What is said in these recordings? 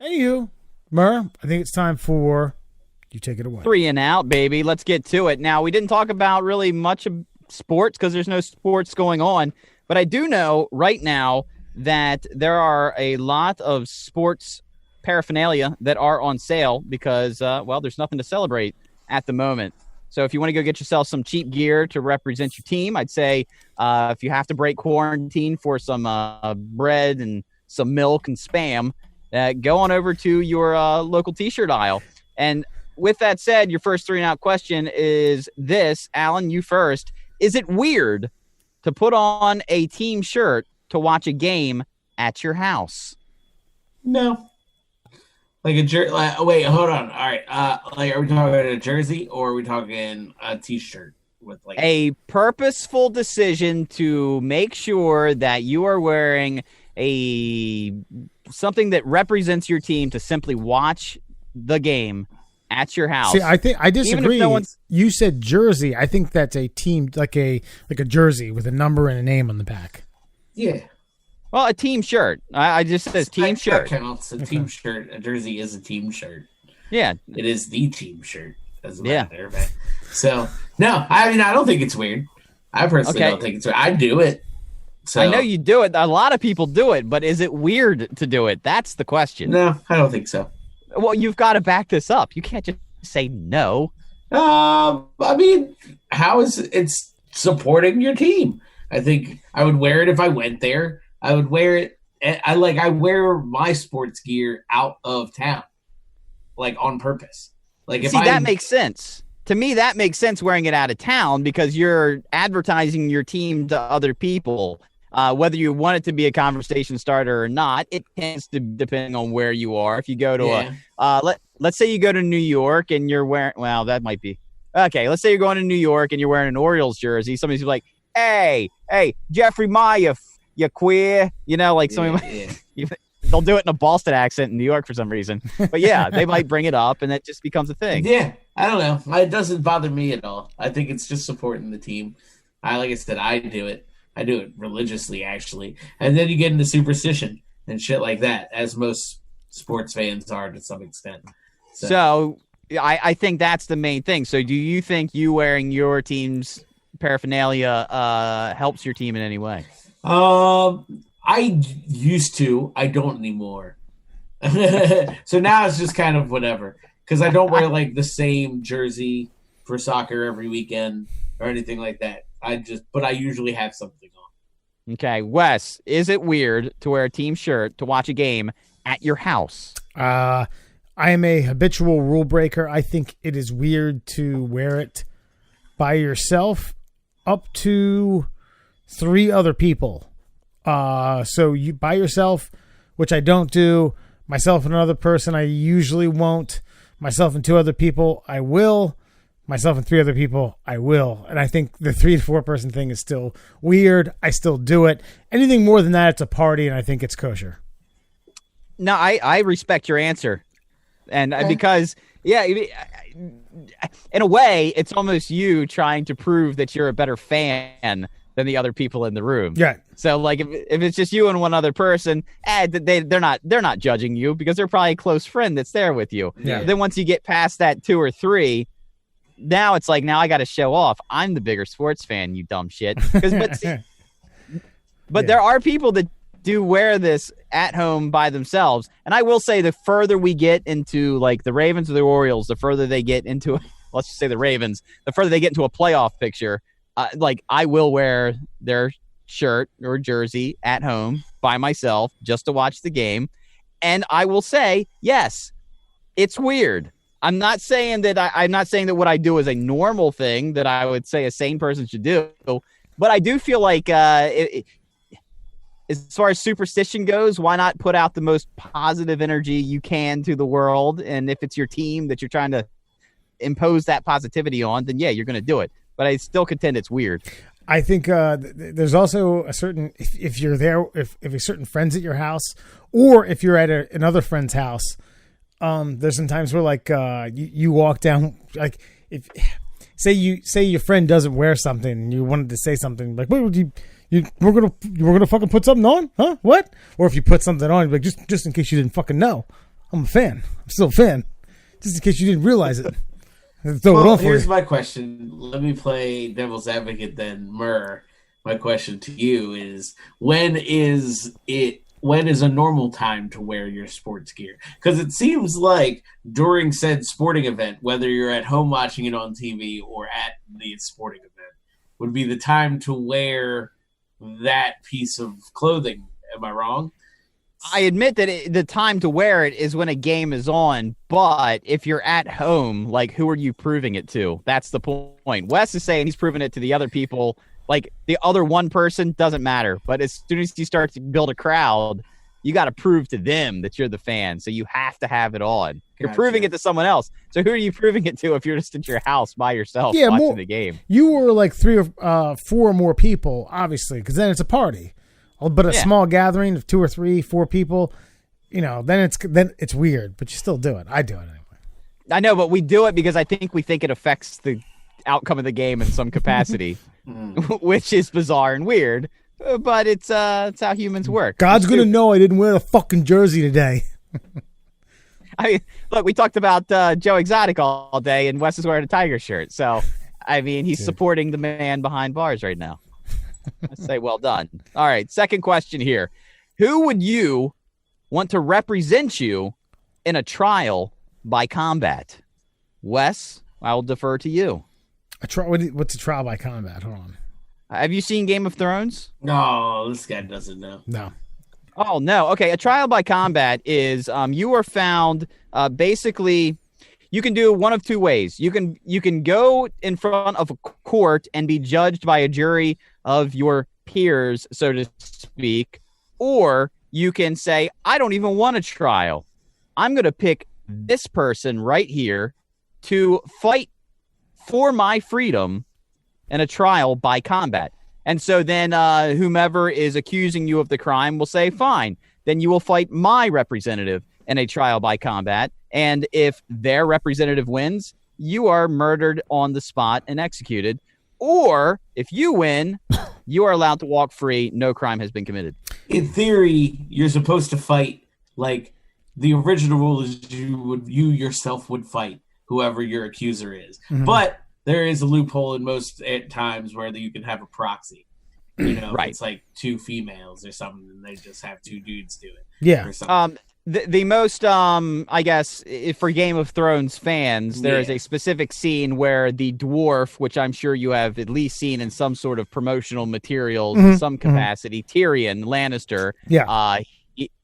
Anywho, Murr, I think it's time for you take it away. 3 and out, baby. Let's get to it. Now, we didn't talk about really much of sports because there's no sports going on, but I do know right now that there are a lot of sports paraphernalia that are on sale because, there's nothing to celebrate at the moment. So if you want to go get yourself some cheap gear to represent your team, I'd say if you have to break quarantine for some bread and some milk and Spam, go on over to your local T-shirt aisle. And with that said, your first 3 and out question is this. Alan, you first. Is it weird to put on a team shirt to watch a game at your house? No. Like a jersey. Wait, hold on. All right. Are we talking about a jersey or are we talking a T-shirt with like a purposeful decision to make sure that you are wearing something that represents your team to simply watch the game at your house? See, I think I disagree. You said jersey. I think that's a team like a jersey with a number and a name on the back. Yeah. Well, a team shirt. I just says team shirt. That counts. A team shirt. A jersey is a team shirt. Yeah. It is the team shirt. Doesn't matter. But, so, no, I mean, I don't think it's weird. I personally don't think it's weird. I do it. So. I know you do it. A lot of people do it, but is it weird to do it? That's the question. No, I don't think so. Well, you've got to back this up. You can't just say no. I mean, how is it's supporting your team? I think I would wear it if I went there. I would wear it. I wear my sports gear out of town, like on purpose. Like if that makes sense to me. That makes sense wearing it out of town because you're advertising your team to other people. Whether you want it to be a conversation starter or not, it tends to depending on where you are. If you go to let's say you go to New York and you're wearing, well, that might be okay. Let's say you're going to New York and you're wearing an Orioles jersey. Somebody's like, hey, Jeffrey Maya. You queer, like somebody they'll do it in a Boston accent in New York for some reason. But yeah, they might bring it up and it just becomes a thing. Yeah, I don't know. It doesn't bother me at all. I think it's just supporting the team. Like I said, I do it. I do it religiously, actually. And then you get into superstition and shit like that, as most sports fans are to some extent. So I think that's the main thing. So do you think you wearing your team's paraphernalia helps your team in any way? I used to. I don't anymore. So now it's just kind of whatever. Because I don't wear like the same jersey for soccer every weekend or anything like that. But I usually have something on. Okay, Wes, is it weird to wear a team shirt to watch a game at your house? I am a habitual rule breaker. I think it is weird to wear it by yourself up to 3 other people. So you by yourself, which I don't do. Myself and another person, I usually won't. Myself and 2 other people, I will. Myself and 3 other people, I will. And I think the 3 to 4 person thing is still weird. I still do it. Anything more than that, it's a party, and I think it's kosher. No, I respect your answer. And because, in a way, it's almost you trying to prove that you're a better fan than the other people in the room. Yeah. So like if it's just you and one other person, they're not judging you because they're probably a close friend that's there with you. Yeah. Then once you get past that 2 or 3, now it's like, now I got to show off. I'm the bigger sports fan, you dumb shit. But there are people that do wear this at home by themselves. And I will say the further we get into like the Ravens or the Orioles, the further they get into, let's just say the Ravens, the further they get into a playoff picture, I will wear their shirt or jersey at home by myself just to watch the game. And I will say, yes, it's weird. I'm not saying that what I do is a normal thing that I would say a sane person should do, but I do feel like as far as superstition goes, why not put out the most positive energy you can to the world? And if it's your team that you're trying to impose that positivity on, then yeah, you're going to do it. But I still contend it's weird. I think there's also a certain if you're there, if a certain friend's at your house, or if you're at another friend's house. There's some times where like you walk down, like if say your friend doesn't wear something and you wanted to say something like, what would we're gonna fucking put something on, huh? What? Or if you put something on, like just in case you didn't fucking know, I'm a fan. I'm still a fan. Just in case you didn't realize it. Throw it on for here's you. my question. Let me play devil's advocate then, Murr. My question to you is when is a normal time to wear your sports gear? Because it seems like during said sporting event, whether you're at home watching it on TV or at the sporting event, would be the time to wear that piece of clothing. Am I wrong? I admit that the time to wear it is when a game is on, but if you're at home, like, who are you proving it to? That's the point. Wes is saying he's proving it to the other people. Like, the other one person doesn't matter, but as soon as you start to build a crowd, you got to prove to them that you're the fan, so you have to have it on. You're proving it to someone else. So who are you proving it to if you're just at your house by yourself watching the game? You were like 3 or 4 more people, obviously, because then it's a party. But a small gathering of 2 or 3, 4 people, then it's weird, but you still do it. I do it anyway. I know, but we do it because I think it affects the outcome of the game in some capacity, which is bizarre and weird. But it's how humans work. God's gonna know I didn't wear a fucking jersey today. I mean, look, we talked about Joe Exotic all day, and Wes is wearing a Tiger shirt. So, I mean, he's supporting the man behind bars right now. I say well done. All right, second question here. Who would you want to represent you in a trial by combat? Wes, I will defer to you. What's a trial by combat? Hold on. Have you seen Game of Thrones? No, this guy doesn't know. No. Oh, no. Okay, a trial by combat is you are found basically – you can do one of 2 ways. You can go in front of a court and be judged by a jury of your peers, so to speak, or you can say, I don't even want a trial. I'm going to pick this person right here to fight for my freedom in a trial by combat. And so then whomever is accusing you of the crime will say, fine, then you will fight my representative in a trial by combat. And if their representative wins, you are murdered on the spot and executed. Or if you win, you are allowed to walk free. No crime has been committed. In theory, you're supposed to fight. Like, the original rule is you yourself would fight whoever your accuser is. Mm-hmm. But there is a loophole in most times where you can have a proxy. Right. It's like 2 females or something, and they just have 2 dudes do it. Yeah. The most, I guess, for Game of Thrones fans, there is a specific scene where the dwarf, which I'm sure you have at least seen in some sort of promotional materials in some capacity, Tyrion Lannister,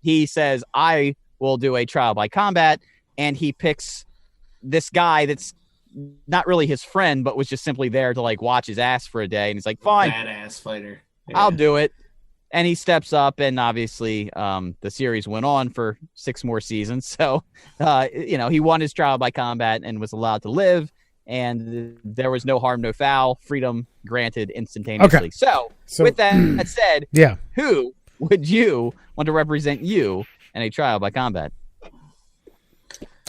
he says, I will do a trial by combat, and he picks this guy that's not really his friend, but was just simply there to, like, watch his ass for a day, and he's like, fine. Badass fighter. Yeah. I'll do it. And he steps up, and obviously the series went on for 6 more seasons. So, he won his trial by combat and was allowed to live, and there was no harm, no foul, freedom granted instantaneously. Okay. So with that said, who would you want to represent you in a trial by combat?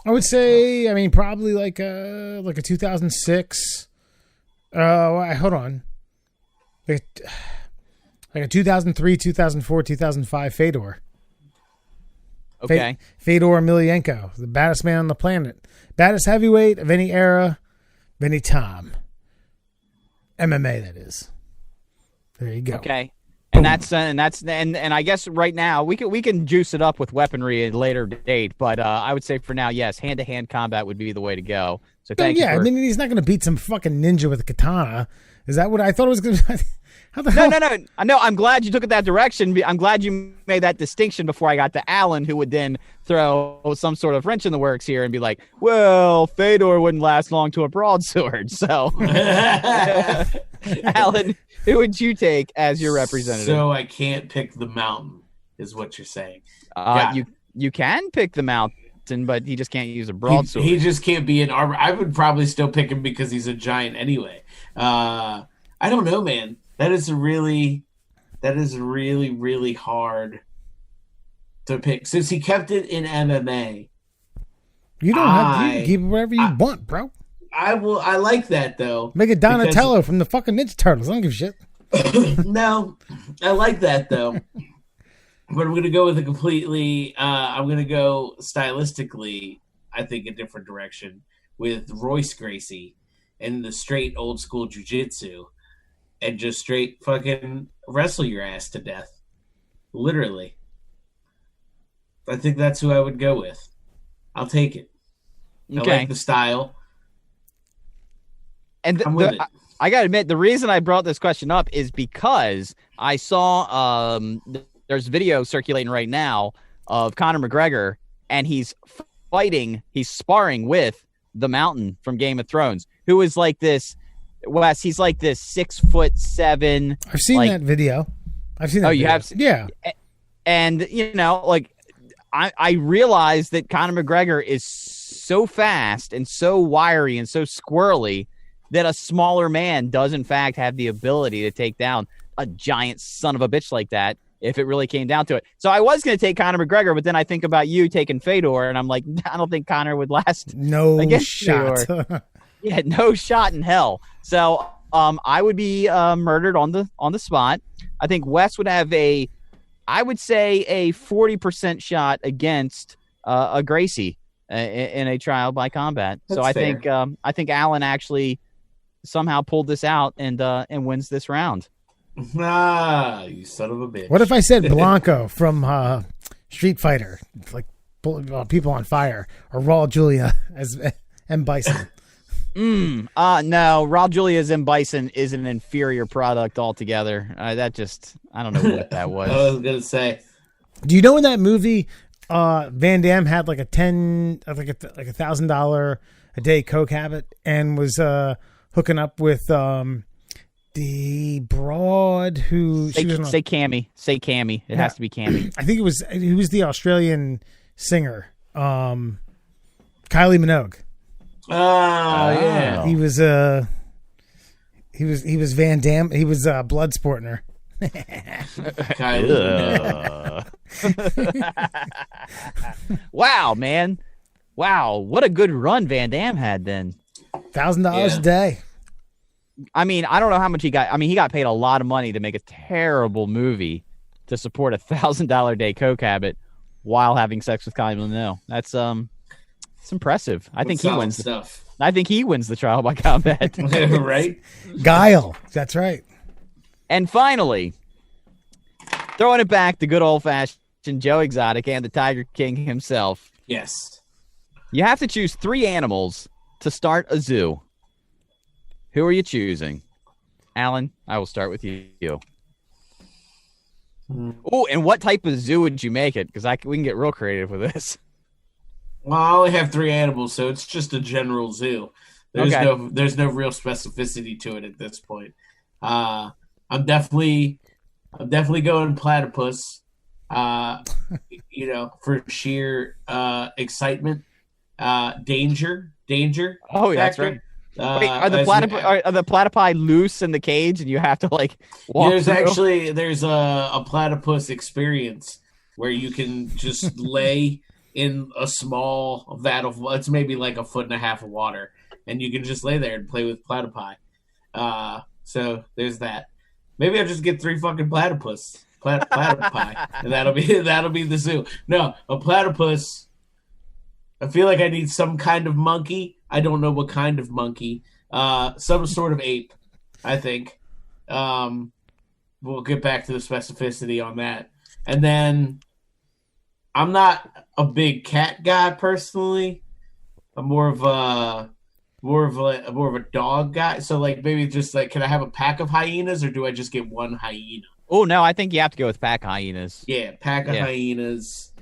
I would say, probably like a 2006. Hold on. Like a 2003, 2004, 2005 Fedor. Okay. Fedor Emelianenko, the baddest man on the planet. Baddest heavyweight of any era, of any time. MMA, that is. There you go. Okay. And and I guess right now we can juice it up with weaponry at a later date, but I would say for now, yes, hand-to-hand combat would be the way to go. So thank you. He's not going to beat some fucking ninja with a katana. Is that what I thought it was going to? How the hell? No. I'm glad you took it that direction. I'm glad you made that distinction before I got to Alan, who would then throw some sort of wrench in the works here and be like, well, Fedor wouldn't last long to a broadsword. So, Alan, who would you take as your representative? So I can't pick the mountain, is what you're saying. You can pick the mountain, but he just can't use a broadsword. He just can't be in armor. I would probably still pick him because he's a giant anyway. I don't know, man. That is really, really hard to pick. Since he kept it in MMA. You don't have to keep it wherever you want, bro. I like that, though. Make it Donatello from the fucking Ninja Turtles. I don't give a shit. No, I like that, though. But I'm going to go with a completely. I'm going to go stylistically. I think a different direction with Royce Gracie and the straight old school jujitsu, and just straight fucking wrestle your ass to death, literally. I think that's who I would go with. I'll take it. Okay. I like the style. And I'm with it. I got to admit, the reason I brought this question up is because I saw there's video circulating right now of Conor McGregor, and he's sparring with the Mountain from Game of Thrones, who is like this, Wes, he's like this 6'7". I've seen like, that video. I've seen that video. You have? Yeah. And, I realize that Conor McGregor is so fast and so wiry and so squirrely that a smaller man does, in fact, have the ability to take down a giant son of a bitch like that if it really came down to it. So I was going to take Conor McGregor, but then I think about you taking Fedor, and I'm like, I don't think Conor would last. No against shot. Fedor. Yeah, no shot in hell. So I would be murdered on the spot. I think Wes would have a 40% shot against a Gracie in a trial by combat. That's so I fair. think Alan actually somehow pulled this out and wins this round. Ah, you son of a bitch. What if I said Blanco from Street Fighter, like people on fire, or Raul Julia as M. Bison? No, Raul Julia's M. Bison is an inferior product altogether. I don't know what that was. I was going to say. Do you know in that movie, Van Damme had like $1,000 a day coke habit and was hooking up with the broad who say Cammy. Say Cammy. It has to be Cammy. I think he was the Australian singer, Kylie Minogue. Oh yeah. He was Van Damme. He was Bloodsportner. Wow, man. Wow, what a good run Van Damme had then. $1,000 a day. I mean, I don't know how much he got. I mean, he got paid a lot of money to make a terrible movie to support a $1,000 a day coke habit while having sex with Kylie Minogue. That's it's impressive. I think he wins stuff. I think he wins the trial by combat. Right? Guile. That's right. And finally, throwing it back to good old-fashioned Joe Exotic and the Tiger King himself. Yes. You have to choose 3 animals to start a zoo. Who are you choosing? Alan, I will start with you. Oh, and what type of zoo would you make it? Because we can get real creative with this. Well, I only have 3 animals, so it's just a general zoo. There's no real specificity to it at this point. I'm definitely going platypus. For sheer excitement, danger. Oh, yeah, that's right. Wait, are the platypi loose in the cage and you have to walk there's through? There's a platypus experience where you can just lay in a small vat of, it's maybe like 1.5 feet of water, and you can just lay there and play with platypi. So there's that. Maybe I'll just get 3 fucking platypi, and that'll be the zoo. No, a platypus. I feel like I need some kind of monkey. I don't know what kind of monkey. Some sort of ape, I think. We'll get back to the specificity on that. And then I'm not a big cat guy personally. I'm more of a dog guy. So maybe just can I have a pack of hyenas, or do I just get 1 hyena? Oh no, I think you have to go with pack hyenas. Yeah, pack of hyenas,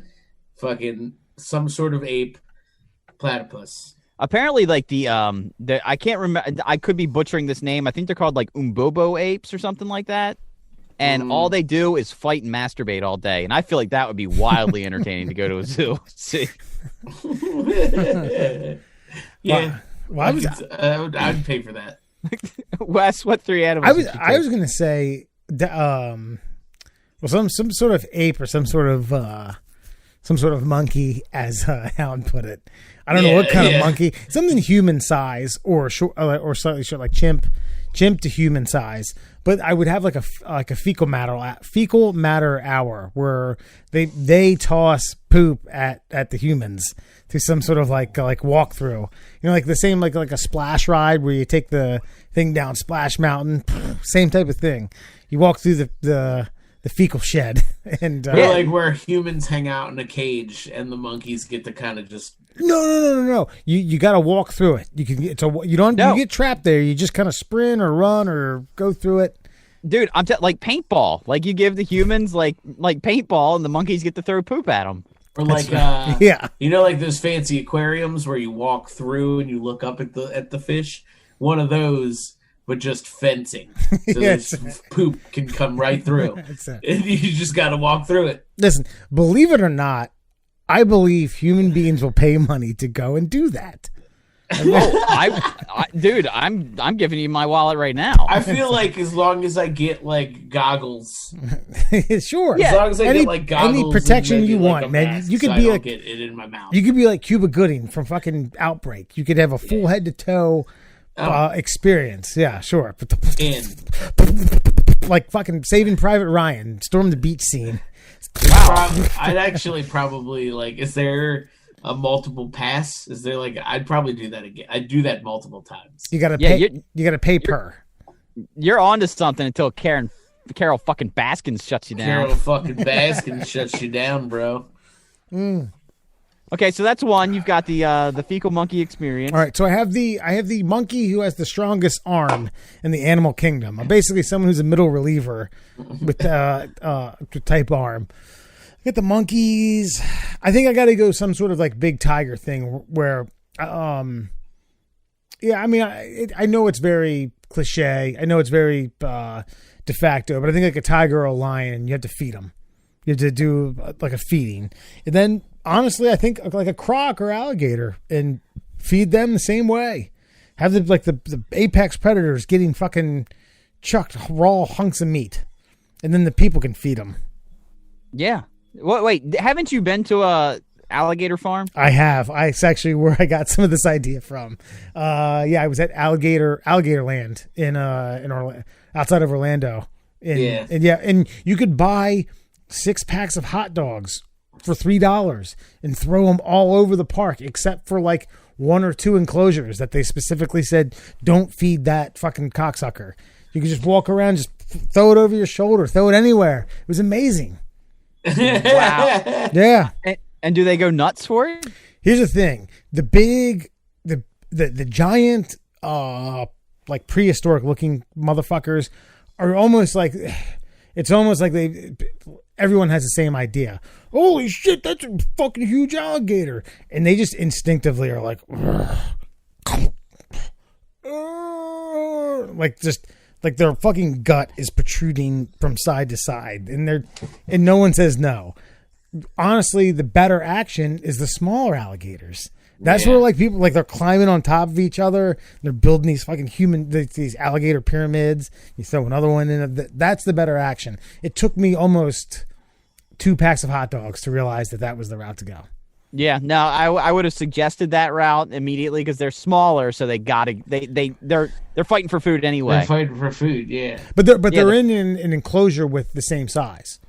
fucking some sort of ape, platypus. Apparently, I can't remember. I could be butchering this name. I think they're called umbobo apes or something like that. And all they do is fight and masturbate all day. And I feel like that would be wildly entertaining to go to a zoo. See? Yeah. Well, I'd pay for that. Wes, what 3 animals? I was going to say, some sort of ape or some sort of monkey, as Alan put it. I don't know what kind of monkey. Something human size or short, or slightly short, like chimp, chimp to human size. But I would have like a fecal matter hour where they toss poop at the humans through some sort of like walkthrough. You know, like the same like a splash ride where you take the thing down Splash Mountain. Same type of thing. You walk through the fecal shed, and like where humans hang out in a cage and the monkeys get to kind of just no. You got to walk through it. You can you get trapped there. You just kind of sprint or run or go through it. Dude, like paintball. Like you give the humans like paintball, and the monkeys get to throw poop at them. Or like yeah, you know, like those fancy aquariums where you walk through and you look up at the fish. One of those. But just fencing, so Yes. poop can come right through, and you just got to walk through it. Listen, believe it or not, I believe human beings will pay money to go and do that. Dude, I'm giving you my wallet right now. I feel like as long as I get like goggles, Sure. as long as I get like goggles, any protection and maybe, you like, want, a man. mask You could so be I like don't get it in my mouth. You could be like Cuba Gooding from fucking Outbreak. You could have a full head to toe experience. Yeah, sure. Like fucking Saving Private Ryan, storm the beach scene. Wow. I'd actually probably like. Is there a multiple pass? Is there like? I'd probably do that again. I'd do that multiple times. You gotta pay. You gotta pay per. You're onto something until Carol fucking Baskins shuts you down. Carol fucking Baskins shuts you down, bro. Okay, so that's one. You've got the fecal monkey experience. All right, so I have the monkey who has the strongest arm in the animal kingdom. I'm basically someone who's a middle reliever with type arm. I get the monkeys. I think I got to go some sort of like big tiger thing where, yeah. I mean, I know it's very cliche. I know it's very de facto, but I think like a tiger or a lion, you have to feed them. You have to do like a feeding, and then. Honestly, I think like a croc or alligator and feed them the same way. Have the apex predators getting fucking chucked raw hunks of meat, and then the people can feed them. Yeah. Wait, haven't you been to a alligator farm? I have. It's actually where I got some of this idea from. Yeah, I was at Alligator Land in outside of Orlando. And you could buy 6 packs of hot dogs for $3 and throw them all over the park, except for like 1 or 2 enclosures that they specifically said don't feed that fucking cocksucker. You could just walk around, just throw it over your shoulder, throw it anywhere. It was amazing. Wow. Yeah. And do they go nuts for it? Here's the thing: the giant, like prehistoric looking motherfuckers are almost like. It's almost like everyone has the same idea. Holy shit, that's a fucking huge alligator. And they just instinctively are like, like their fucking gut is protruding from side to side. And no one says no. Honestly, the better action is the smaller alligators. That's where like people like they're climbing on top of each other. They're building these fucking these alligator pyramids. You throw another one in. That's the better action. It took me almost 2 packs of hot dogs to realize that was the route to go. Yeah, no, I would have suggested that route immediately because they're smaller, so they're fighting for food anyway. They're fighting for food, yeah. But they're in an enclosure with the same size.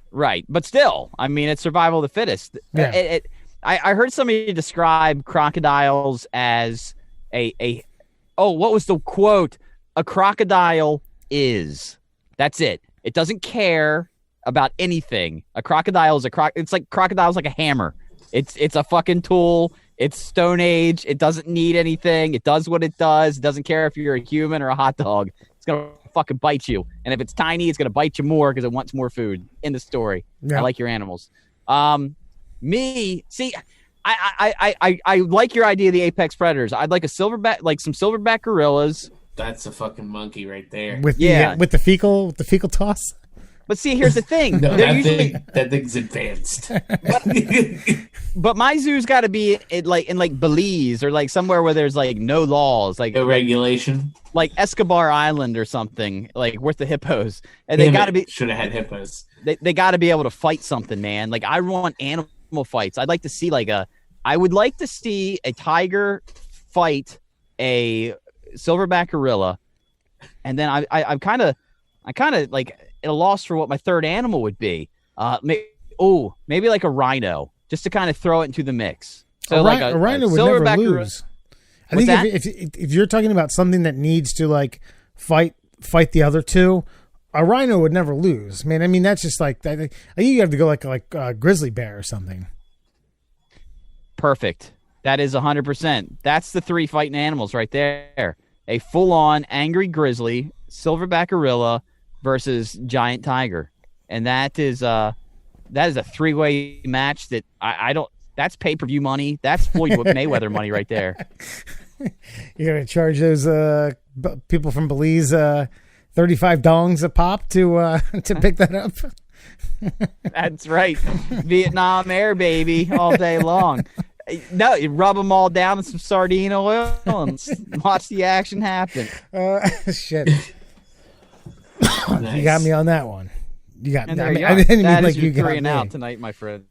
Right, but still, I mean, it's survival of the fittest. Yeah. I heard somebody describe crocodiles as what was the quote? A crocodile is. That's it. It doesn't care about anything. A crocodile is it's like crocodile's like a hammer. It's a fucking tool. It's Stone Age. It doesn't need anything. It does what it does. It doesn't care if you're a human or a hot dog. It's gonna fucking bite you. And if it's tiny, it's gonna bite you more because it wants more food. In the story. Yeah. I like your animals. I like your idea of the apex predators. I'd like some silverback gorillas. That's a fucking monkey right there. With the fecal toss. But see, here's the thing. No, that thing's advanced. But my zoo's got to be in Belize or like somewhere where there's like no laws, like no regulation, like Escobar Island or something, like worth the hippos. And they got to be should have had hippos. They got to be able to fight something, man. Like I want animal fights. I'd like to see I would like to see a tiger fight a silverback gorilla And then I'm kind of like at a loss for what my third animal would be. Maybe like a rhino, just to kind of throw it into the mix. So a rhino would never lose. I think if you're talking about something that needs to like fight the other two, a rhino would never lose. Man, I mean that's just like I think you have to go like a grizzly bear or something. Perfect. That is 100%. That's the 3 fighting animals right there. A full-on angry grizzly, silverback gorilla versus giant tiger, and that is a 3-way match that I don't. That's pay-per-view money. That's Floyd Mayweather money right there. You're gonna charge those people from Belize 35 dongs a pop to pick that up. That's right. Vietnam Air, baby, all day long. No, you rub them all down in some sardine oil and watch the action happen. Shit. Nice. You got me on that one. You got me. And there you I didn't that mean is like you your got 3 and me. out tonight, my friend.